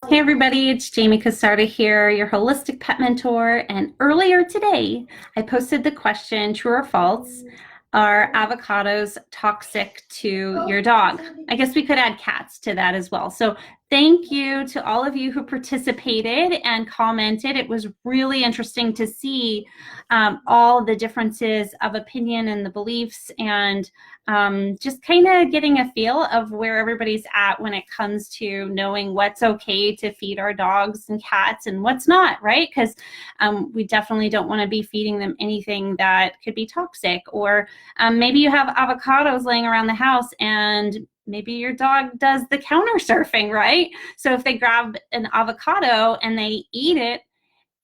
Hey everybody, it's Jamie Casarda here, your holistic pet mentor. And earlier today, I posted the question, true or false, are avocados toxic to your dog? I guess we could add cats to that as well. So thank you to all of you who participated and commented. It was really interesting to see all the differences of opinion and the beliefs, and just kind of getting a feel of where everybody's at when it comes to knowing what's okay to feed our dogs and cats and what's not, right? Because we definitely don't want to be feeding them anything that could be toxic. Or maybe you have avocados laying around the house and maybe your dog does the counter surfing, right? So if they grab an avocado and they eat it,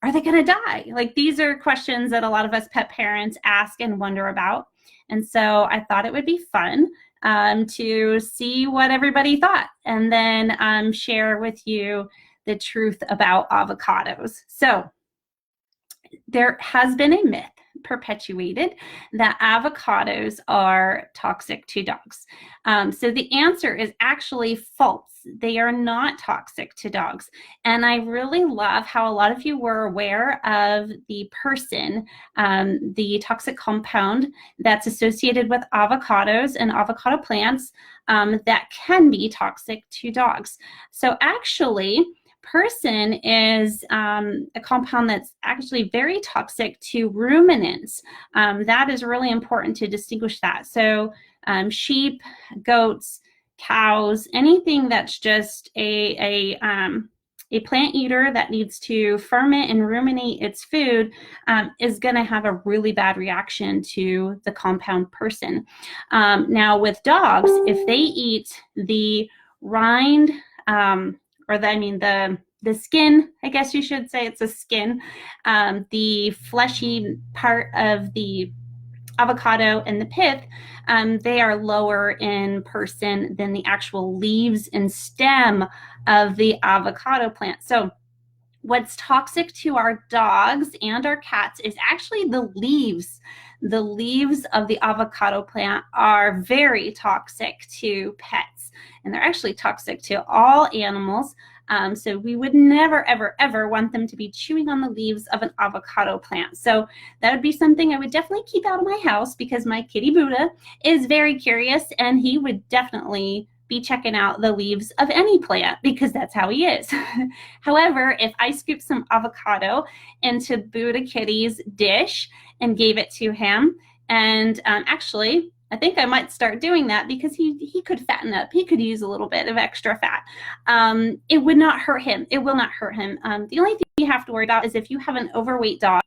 are they going to die? Like, these are questions that a lot of us pet parents ask and wonder about. And so I thought it would be fun to see what everybody thought, and then share with you the truth about avocados. So there has been a myth perpetuated that avocados are toxic to dogs. So the answer is actually false. They are not toxic to dogs. And I really love how a lot of you were aware of the person, the toxic compound that's associated with avocados and avocado plants that can be toxic to dogs. So actually, person is a compound that's actually very toxic to ruminants. That is really important to distinguish that. So sheep, goats, cows, anything that's just a plant eater that needs to ferment and ruminate its food is going to have a really bad reaction to the compound person. Now with dogs, if they eat the rind, the skin, I guess you should say, it's a skin, the fleshy part of the avocado and the pith, they are lower in person than the actual leaves and stem of the avocado plant. So what's toxic to our dogs and our cats is actually the leaves. The leaves of the avocado plant are very toxic to pets, and they're actually toxic to all animals. So we would never, ever, ever want them to be chewing on the leaves of an avocado plant. So that would be something I would definitely keep out of my house, because my kitty Buddha is very curious, and he would definitely be checking out the leaves of any plant because that's how he is. However, if I scooped some avocado into Buddha Kitty's dish and gave it to him, and actually, I think I might start doing that because he could fatten up. He could use a little bit of extra fat. It would not hurt him. It will not hurt him. The only thing you have to worry about is if you have an overweight dog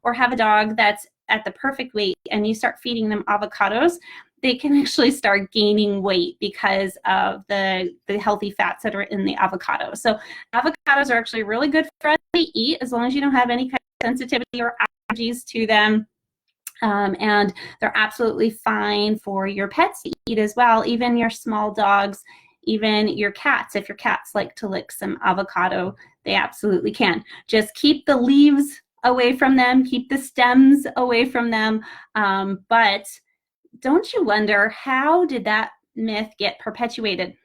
or have a dog that's at the perfect weight and you start feeding them avocados, they can actually start gaining weight because of the healthy fats that are in the avocado. So avocados are actually really good for us to eat as long as you don't have any kind of sensitivity or allergies to them. And they're absolutely fine for your pets to eat as well, even your small dogs, even your cats. If your cats like to lick some avocado, they absolutely can. Just keep the leaves away from them, keep the stems away from them. But don't you wonder, how did that myth get perpetuated?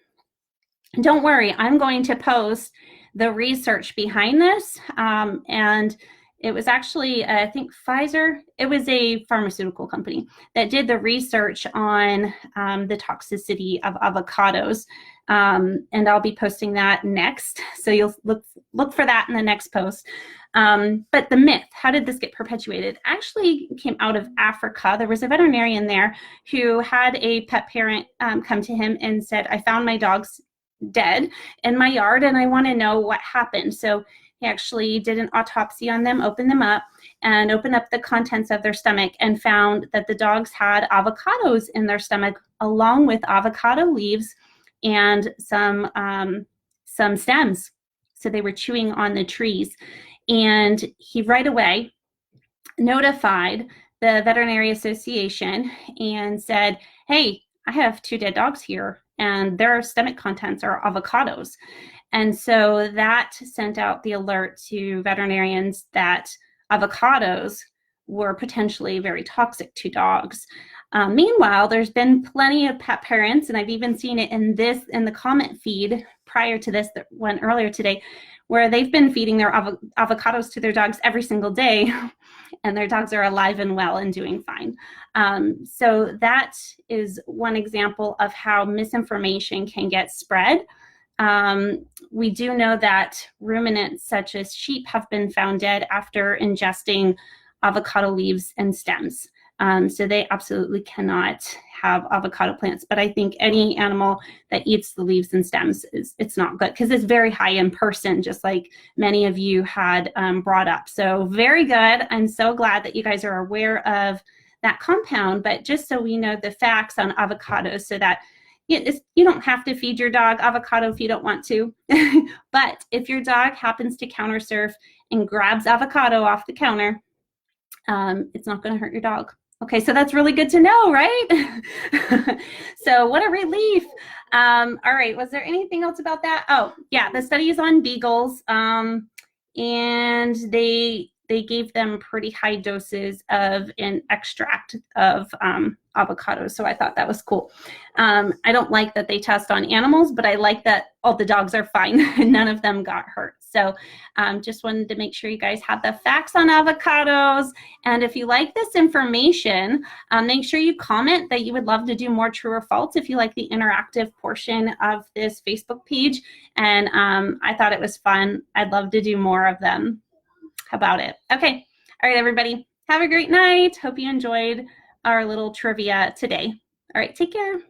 Don't worry, I'm going to post the research behind this, and it was actually, I think Pfizer, it was a pharmaceutical company that did the research on the toxicity of avocados. And I'll be posting that next. So you'll look for that in the next post. But the myth, how did this get perpetuated? Actually came out of Africa. There was a veterinarian there who had a pet parent come to him and said, I found my dogs dead in my yard and I want to know what happened. So he actually did an autopsy on them, opened them up, and opened up the contents of their stomach and found that the dogs had avocados in their stomach, along with avocado leaves and some stems. So they were chewing on the trees. And he right away notified the Veterinary Association and said, hey, I have 2 dead dogs here, and their stomach contents are avocados. And so that sent out the alert to veterinarians that avocados were potentially very toxic to dogs. Meanwhile, there's been plenty of pet parents, and I've even seen it in the comment feed prior to this, one earlier today, where they've been feeding their avocados to their dogs every single day, and their dogs are alive and well and doing fine. So that is one example of how misinformation can get spread. We do know that ruminants such as sheep have been found dead after ingesting avocado leaves and stems. So they absolutely cannot have avocado plants. But I think any animal that eats the leaves and stems, it's not good because it's very high in person, just like many of you had brought up. So very good. I'm so glad that you guys are aware of that compound. But just so we know the facts on avocados, so that you don't have to feed your dog avocado if you don't want to. But if your dog happens to counter surf and grabs avocado off the counter, it's not going to hurt your dog. Okay, so that's really good to know, right? So what a relief. All right, was there anything else about that? Oh, yeah, the study is on beagles, and they gave them pretty high doses of an extract of avocados, so I thought that was cool. I don't like that they test on animals, but I like that all the dogs are fine and none of them got hurt. So just wanted to make sure you guys had the facts on avocados. And if you like this information, make sure you comment that you would love to do more true or false if you like the interactive portion of this Facebook page. And I thought it was fun. I'd love to do more of them. How about it? Okay. All right, everybody. Have a great night. Hope you enjoyed our little trivia today. All right, take care.